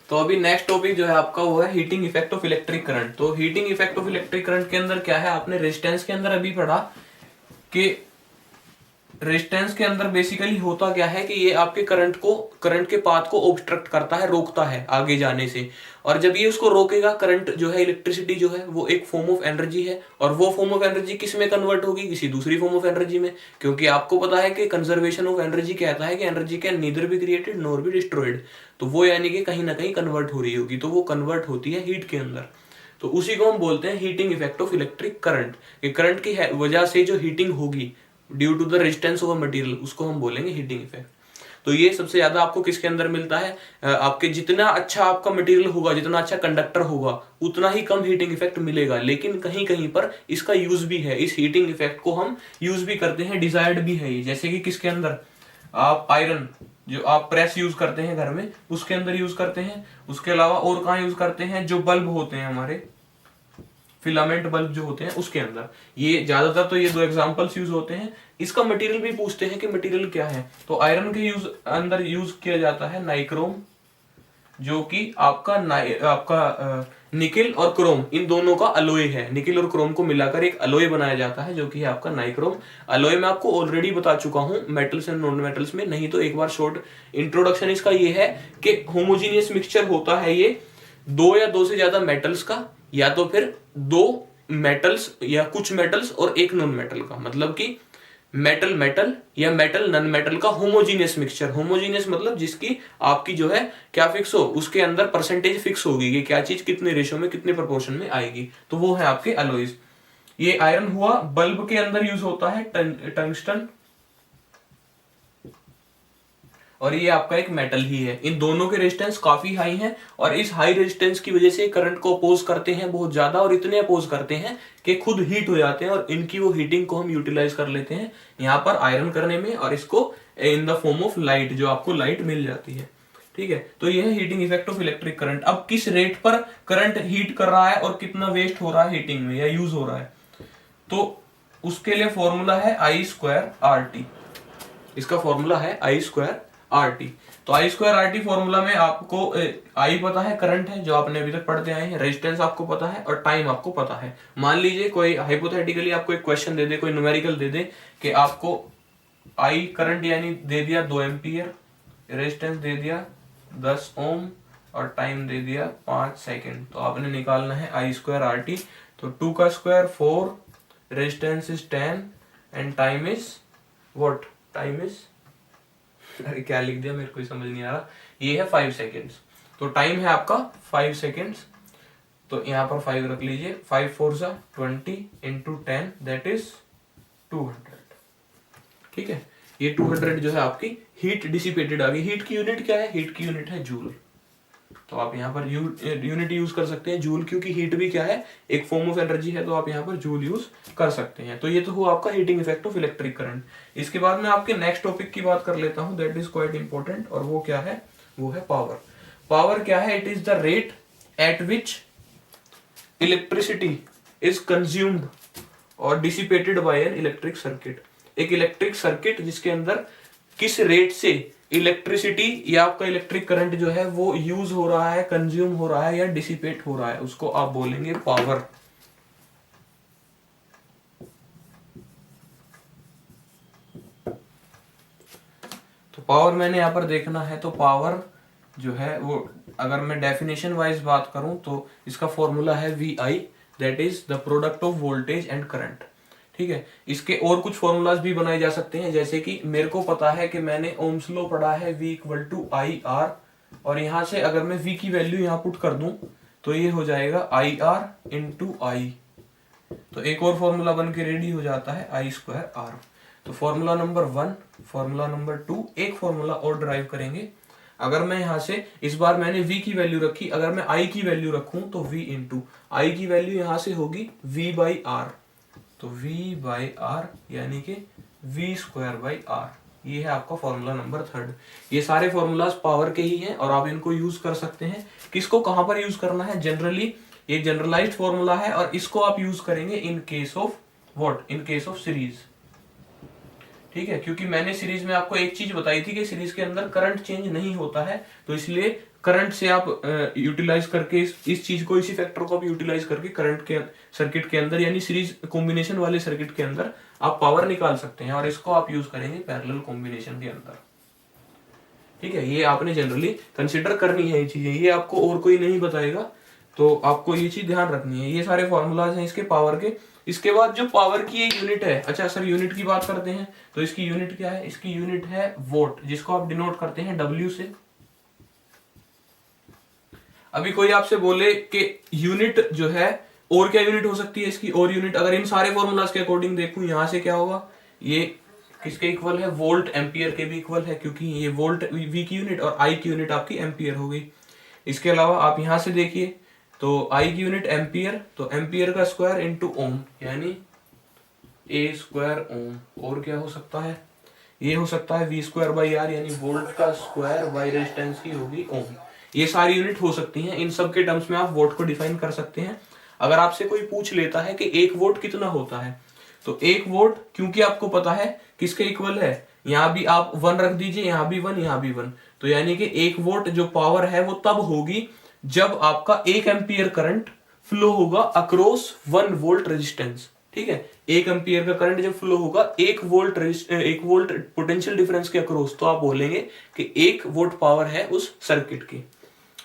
तो अभी नेक्स्ट टॉपिक जो है आपका वो है heating effect of electric current. तो heating effect of electric current के अंदर क्या है, आपने रेजिस्टेंस के अंदर अभी पढ़ा कि रेजिस्टेंस के अंदर बेसिकली होता क्या है कि ये आपके करंट के पाथ को ऑब्स्ट्रक्ट करता है, रोकता है आगे जाने से। और जब ये उसको रोकेगा, करंट जो है, इलेक्ट्रिसिटी जो है, वो एक फॉर्म ऑफ एनर्जी है, और वो फॉर्म ऑफ एनर्जी किस में कन्वर्ट होगी? किसी दूसरी फॉर्म ऑफ एनर्जी में। क्योंकि आपको पता है कि कंजर्वेशन ऑफ एनर्जी कहता है कि energy can neither be created nor be destroyed. तो वो यानी कि कहीं ना कहीं कन्वर्ट हो रही होगी, तो वो कन्वर्ट होती है हीट के अंदर। तो उसी को हम बोलते हैं heating effect of electric current. Current की वजह से जो हीटिंग होगी due to the resistance of a material, उसको हम बोलेंगे हीटिंग इफेक्ट। तो ये सबसे ज्यादा आपको किसके अंदर मिलता है? आपके जितना अच्छा आपका मटेरियल होगा, जितना अच्छा कंडक्टर होगा, उतना ही कम हीटिंग इफेक्ट मिलेगा। लेकिन कहीं कहीं पर इसका यूज भी है, इस हीटिंग इफेक्ट को हम यूज भी करते हैं, डिजायर्ड भी है ये। जैसे कि किसके अंदर? आप आयरन, जो आप प्रेस यूज करते हैं घर में, उसके अंदर यूज करते हैं। उसके अलावा और कहाँ यूज करते हैं? जो बल्ब होते हैं हमारे, फिलामेंट बल्ब जो होते हैं, उसके अंदर। ये ज्यादातर तो ये दो एग्जांपल्स यूज होते हैं। इसका मटेरियल भी पूछते हैं कि मटेरियल क्या है, तो आयरन के अंदर यूज किया जाता है नाइक्रोम, जो कि आपका निकिल और क्रोम, इन दोनों का अलोय है। निकिल और क्रोम को मिलाकर एक अलोय बनाया जाता है, जो कि है आपका नाइक्रोम। अलोय मैं आपको ऑलरेडी बता चुका हूं मेटल्स एंड नॉन मेटल्स में, नहीं तो एक बार शॉर्ट इंट्रोडक्शन इसका ये है कि होमोजीनियस मिक्सचर होता है ये दो या दो से ज्यादा मेटल्स का, या तो फिर दो मेटल्स या कुछ मेटल्स और एक नॉन मेटल का। मतलब कि मेटल मेटल या मेटल नॉन मेटल का होमोजीनियस मिक्सचर। होमोजीनियस मतलब जिसकी आपकी जो है क्या फिक्स हो, उसके अंदर परसेंटेज फिक्स होगी कि क्या चीज कितने रेशो में, कितने प्रोपोर्शन में आएगी, तो वो है आपके अलॉयज। ये आयरन हुआ। बल्ब के अंदर यूज होता है टंगस्टन, और ये आपका एक मेटल ही है। इन दोनों के रेजिस्टेंस काफी हाई हैं, और इस हाई रेजिस्टेंस की वजह से करंट को अपोज करते हैं बहुत ज्यादा, और इतने अपोज करते हैं कि खुद हीट हो जाते हैं, और इनकी वो हीटिंग को हम यूटिलाइज कर लेते हैं यहाँ पर आयरन करने में, और इसको in the form of light, जो आपको लाइट मिल जाती है। ठीक है, तो यह है heating effect of electric current. अब किस रेट पर करंट हीट कर रहा है और कितना वेस्ट हो रहा है हीटिंग में या यूज हो रहा है, तो उसके लिए फॉर्मूला है I²RT। इसका फॉर्मूला है I²RT। तो I²RT फॉर्मूला में आपको I पता है, करंट है जो आपने अभी तक पढ़ते आए हैं, रेजिस्टेंस आपको पता है, और टाइम आपको पता है। मान लीजिए कोई हाइपोथेटिकली आपको एक क्वेश्चन दे दे, कोई न्यूमेरिकल दे दे कि आपको I करंट यानी दे दिया 2 एम्पियर, रेजिस्टेंस दे दिया 10 ओम, और टाइम दे दिया 5 सेकेंड। तो आपने निकालना है आई स्क्वायर आर टी। तो 2 का square 4, resistance is 10 and time is what, time is, अरे क्या लिख दिया मेरे को समझ नहीं आ रहा, ये है 5 सेकेंड्स। तो टाइम है आपका 5 सेकेंड्स। तो यहाँ पर 5 रख लीजिए, 5 4 सा 20 इंटू 10 दैट इज 200। ठीक है, ये 200 जो है आपकी हीट डिसिपेटेड आ गई। हीट की यूनिट क्या है, हीट की यूनिट है जूल। तो आप यहाँ पर यूनिट यूज कर सकते हैं जूल, क्योंकि हीट भी क्या है, एक फॉर्म ऑफ एनर्जी है, तो आप यहाँ पर जूल यूज कर सकते हैं। तो ये तो हुआ आपका heating effect of electric current. इसके बाद मैं आपके नेक्स्ट टॉपिक की बात कर लेता हूँ, दैट इज क्वाइट इंपॉर्टेंट, और वो क्या है, वो है पावर। पावर क्या है, it is the rate at which electricity is consumed और dissipated by an electric circuit. एक इलेक्ट्रिक सर्किट जिसके अंदर किस रेट से इलेक्ट्रिसिटी या आपका इलेक्ट्रिक करंट जो है वो यूज हो रहा है, कंज्यूम हो रहा है या डिसिपेट हो रहा है, उसको आप बोलेंगे पावर। तो पावर मैंने यहां पर देखना है, तो पावर जो है वो अगर मैं डेफिनेशन वाइज बात करूं तो इसका फॉर्मूला है V I, that is the product of voltage and current. ठीक है, इसके और कुछ फॉर्मूलाज भी बनाए जा सकते हैं, जैसे कि मेरे को पता है कि मैंने ओम्स लॉ पढ़ा है V equal to I R, और यहां से अगर मैं V की वैल्यू यहां पुट कर दूं तो ये हो जाएगा आई आर इंटू आई। तो एक और फॉर्मूला बन के रेडी हो जाता है आई स्क्वायर आर। तो फॉर्मूला नंबर 1, फॉर्मूला नंबर 2, एक फॉर्मूला और ड्राइव करेंगे। अगर मैं यहां से इस बार मैंने V की वैल्यू रखी, अगर मैं I की वैल्यू रखूं तो V इंटू आई की वैल्यू यहां से होगी V बाई आर। तो V बाई आर यानी कि V स्क्वायर बाई आर, ये है आपका फॉर्मूला नंबर 3। ये सारे फॉर्मूलाज पावर के ही हैं और आप इनको यूज कर सकते हैं। किसको कहां पर यूज करना है, जनरली ये जनरलाइज्ड फॉर्मूला है और इसको आप यूज करेंगे in case of what, in case of series. ठीक है, क्योंकि मैंने सीरीज में आपको एक चीज बताई थी कि सीरीज के अंदर करंट चेंज नहीं होता है, तो इसलिए करंट से आप यूटिलाइज करके इस चीज को, इसी फैक्टर को आप यूटिलाइज करके करंट के सर्किट के अंदर यानी सीरीज कॉम्बिनेशन वाले सर्किट के अंदर आप पावर निकाल सकते हैं, और इसको आप यूज करेंगे पैरेलल कॉम्बिनेशन के अंदर। ठीक है, ये आपने जनरली कंसिडर करनी है ये चीजें, ये आपको और कोई नहीं बताएगा, तो आपको ये चीज ध्यान रखनी है। ये सारे फॉर्मूलाज हैं इसके पावर के। इसके बाद जो पावर की एक यूनिट है, अच्छा सर यूनिट की बात करते हैं, तो इसकी यूनिट क्या है, इसकी यूनिट है वोट, जिसको आप डिनोट करते हैं W से। अभी कोई आपसे बोले कि यूनिट जो है और क्या यूनिट हो सकती है इसकी, और यूनिट अगर इन सारे फॉर्मूलाज के अकॉर्डिंग देखूं, यहां से क्या होगा, ये किसके इक्वल है, वोल्ट एम्पियर के भी इक्वल है, क्योंकि ये वोल्ट V की यूनिट और I की यूनिट आपकी एम्पियर हो गई। इसके अलावा आप यहां से देखिए तो I की यूनिट एम्पियर, तो एम्पियर का स्क्वायर इंटू ओम यानी A स्क्वायर ओम। और क्या हो सकता है, ये हो सकता है V स्क्वायर बाई आर यानी वोल्ट का स्क्वायर बाई रेजिस्टेंस की होगी ओम। ये सारी यूनिट हो सकती हैं, इन सब के टर्म्स में आप वोट को डिफाइन कर सकते हैं। अगर आपसे कोई पूछ लेता है कि 1 वोट कितना होता है, तो 1 वोट क्योंकि आपको पता है किसके इक्वल है, यहां भी आप 1 रख दीजिए, यहां भी 1, यहां भी 1, तो यानी कि 1 वोट जो पावर है वो तब होगी जब आपका 1 एम्पियर करंट फ्लो होगा अक्रॉस 1 वोल्ट रेजिस्टेंस। ठीक है, 1 एम्पियर का करंट जब फ्लो होगा 1 वोल्ट पोटेंशियल डिफरेंस के अक्रॉस, तो आप बोलेंगे कि 1 वोट पावर है उस सर्किट की।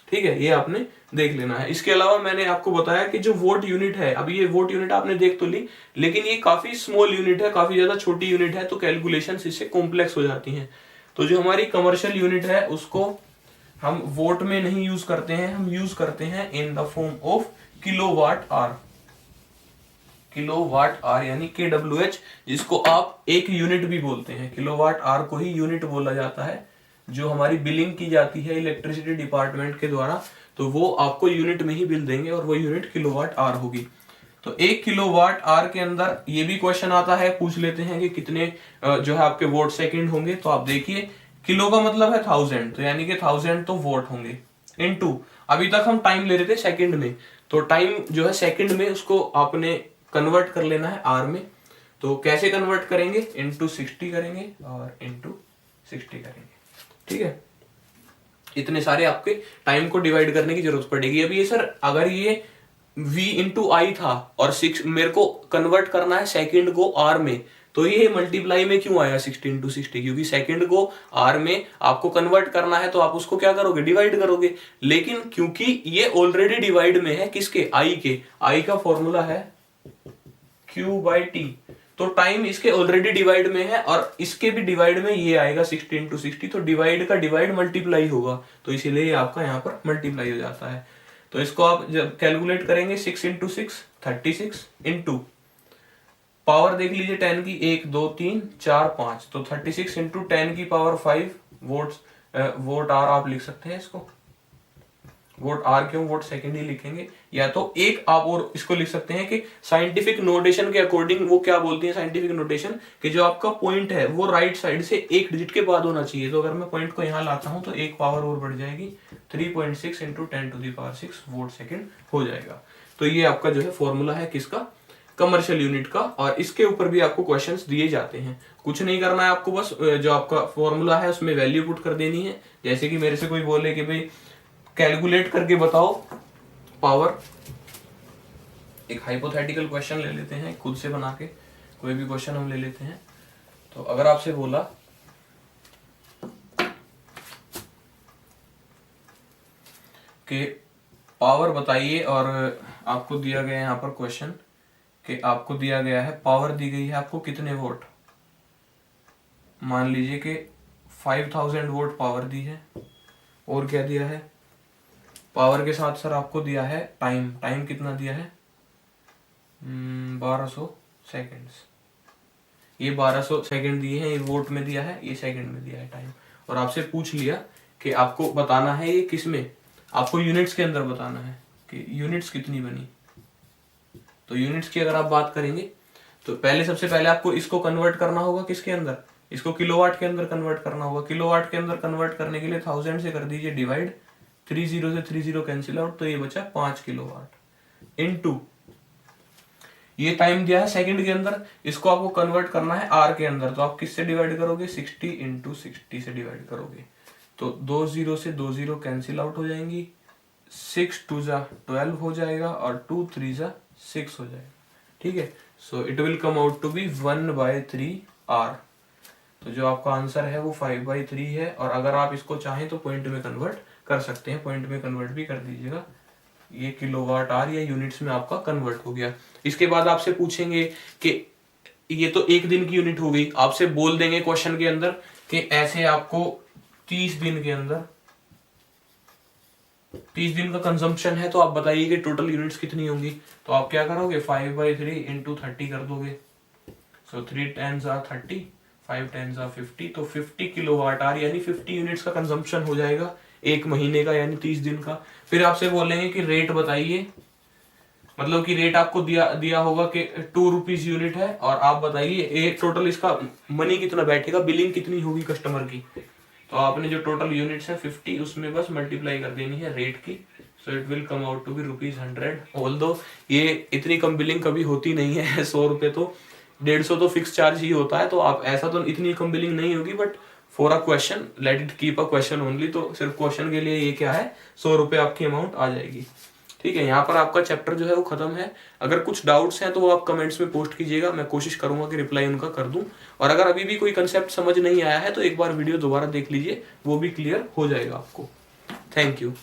ठीक है, ये आपने देख लेना है। इसके अलावा मैंने आपको बताया कि जो वोट यूनिट है, अभी ये वोट यूनिट आपने देख तो ली, लेकिन ये काफी स्मॉल यूनिट है, काफी ज्यादा छोटी यूनिट है, तो कैलकुलेशंस इससे कॉम्प्लेक्स हो जाती हैं। तो जो हमारी कमर्शियल यूनिट है उसको हम वोट में नहीं यूज करते हैं, हम यूज करते हैं in the form of kilowatt hour. Kilowatt hour यानी KWH, जिसको आप एक यूनिट भी बोलते हैं। किलोवाट आर को ही यूनिट बोला जाता है। जो हमारी बिलिंग की जाती है इलेक्ट्रिसिटी डिपार्टमेंट के द्वारा, तो वो आपको यूनिट में ही बिल देंगे और वो यूनिट किलोवाट आर होगी। तो 1 किलोवाट आर के अंदर ये भी क्वेश्चन आता है, पूछ लेते हैं कि कितने जो है आपके वोट सेकंड होंगे। तो आप देखिए किलो का मतलब है 1000, तो यानी कि 1000 तो वोट होंगे, इनटू अभी तक हम टाइम ले रहे थे सेकंड में, तो टाइम जो है सेकंड में उसको आपने कन्वर्ट कर लेना है आर में। तो कैसे कन्वर्ट करेंगे, इनटू 60 करेंगे और इनटू 60 करेंगे। ठीक है, इतने सारे आपके टाइम को डिवाइड करने की जरूरत पड़ेगी। अभी ये सर अगर ये V इंटू आई था और 6 मेरे को कन्वर्ट करना है सेकंड को आर में, तो ये मल्टीप्लाई में क्यों आया 60 इंटू 60, क्योंकि सेकंड को आर में आपको कन्वर्ट करना है तो आप उसको क्या करोगे, डिवाइड करोगे। लेकिन क्योंकि ये ऑलरेडी डिवाइड में है किसके, आई के, आई का फॉर्मूला है Q/T, तो टाइम इसके ऑलरेडी डिवाइड में है और इसके भी डिवाइड में ये आएगा 60 इंटू 60, तो डिवाइड का डिवाइड मल्टीप्लाई होगा, तो इसीलिए ये आपका यहाँ पर मल्टीप्लाई हो जाता है। तो इसको आप जब कैलकुलेट करेंगे 6 इंटू 6 36 इंटू पावर देख लीजिए 10 की 1 2 3 4 5, तो 36 इंटू 10 की पावर 5 वोट आर आप लिख सकते हैं इसको। वोट आर क्यों, वोट सेकंड ही लिखेंगे। या तो एक आप और इसको लिख सकते हैं कि साइंटिफिक नोटेशन के अकॉर्डिंग वो क्या बोलती है, साइंटिफिक नोटेशन कि जो आपका पॉइंट है वो राइट साइड से एक डिजिट के बाद होना चाहिए। तो अगर मैं पॉइंट को यहाँ लाता हूं तो एक पावर और बढ़ जाएगी, 3.6 इंटू 10⁶ वोट सेकंड हो जाएगा। तो ये आपका जो है फॉर्मूला है किसका, कमर्शियल यूनिट का, और इसके ऊपर भी आपको क्वेश्चंस दिए जाते हैं। कुछ नहीं करना है आपको, बस जो आपका फॉर्मूला है उसमें वैल्यू पुट कर देनी है। जैसे कि मेरे से कोई बोले कि भाई कैलकुलेट करके बताओ पावर, एक हाइपोथेटिकल क्वेश्चन ले लेते हैं, खुद से बना के कोई भी क्वेश्चन हम ले लेते हैं। तो अगर आपसे बोला कि पावर बताइए, और आपको दिया गया है यहाँ पर क्वेश्चन कि आपको दिया गया है पावर दी गई है आपको कितने वोट, मान लीजिए कि 5000 वोट पावर दी है, और क्या दिया है पावर के साथ सर आपको दिया है टाइम, टाइम कितना दिया है 1200 सेकेंड्स। ये 1200 सेकेंड दिए हैं, ये वोट में दिया है, ये सेकंड में दिया है टाइम। और आपसे पूछ लिया कि आपको बताना है ये किस में, आपको यूनिट्स के अंदर बताना है कि यूनिट्स कितनी बनी। तो यूनिट्स की अगर आप बात करेंगे तो पहले सबसे पहले आपको इसको कन्वर्ट करना होगा किसके अंदर, इसको किलोवाट के अंदर कन्वर्ट करना होगा। किलोवाट के अंदर कन्वर्ट करने के लिए 1000 से कर दीजिए डिवाइड, 30 से 30 कैंसिल आउट, तो ये बचा 5 किलोवाट इनटू ये टाइम दिया है सेकंड के अंदर, इसको आपको कन्वर्ट करना है आर के अंदर। तो आप किससे डिवाइड करोगे, 60 इंटू 60 से डिवाइड करोगे। तो 2 0 से 2 0 कैंसिल आउट हो जाएंगी, 6 2 12 हो जाएगा और 2 3 6 हो जाएगा। ठीक है, so it will come out to be 1/3 R. तो जो आपका आंसर है वो 5/3 है। और अगर आप इसको चाहें तो पॉइंट में कन्वर्ट कर सकते हैं, पॉइंट में कन्वर्ट भी कर दीजिएगा। ये किलोवाट आर या यूनिट्स में आपका कन्वर्ट हो गया। इसके बाद आपसे पूछेंगे कि ये तो एक दिन की यूनिट हो गई, आपसे बोल देंगे क्वेश्चन के अंदर कि ऐसे आपको 30 दिन के अंदर 30 दिन का कंजम्पशन है, तो आप बताइए कि टोटल यूनिट्स कितनी होंगी। तो आप क्या करोगे, 5/3 इंटू 30 कर दोगे। सो 3 10 30, 5 10 50, तो 50 किलोवाट आर यानी 50 यूनिट्स का कंजम्पशन हो जाएगा एक महीने का, यानी 30 दिन का। फिर आपसे बोलेंगे कि रेट बताइए, मतलब कि रेट आपको दिया होगा कि 2 रुपीज यूनिट है, और आप बताइए एक टोटल इसका मनी कितना बैठेगा, बिलिंग कितनी होगी कस्टमर की। तो आपने जो टोटल यूनिट्स है 50, उसमें बस मल्टीप्लाई कर देनी है रेट की। So it will come out to be ₹100। Although ये इतनी कम बिलिंग कभी होती नहीं है, 100 रुपए तो 150 तो फिक्स चार्ज ही होता है, तो आप ऐसा तो इतनी कम बिलिंग नहीं होगी। But for a question let it keep a question only, तो सिर्फ क्वेश्चन के लिए ये क्या है 100 रुपए आपकी अमाउंट आ जाएगी। ठीक है, यहाँ पर आपका चैप्टर जो है वो खत्म है। अगर कुछ डाउट्स हैं तो वो आप कमेंट्स में पोस्ट कीजिएगा, मैं कोशिश करूंगा कि रिप्लाई उनका कर दूं। और अगर अभी भी कोई कंसेप्ट समझ नहीं आया है तो एक बार वीडियो दोबारा देख लीजिए, वो भी क्लियर हो जाएगा आपको। Thank you.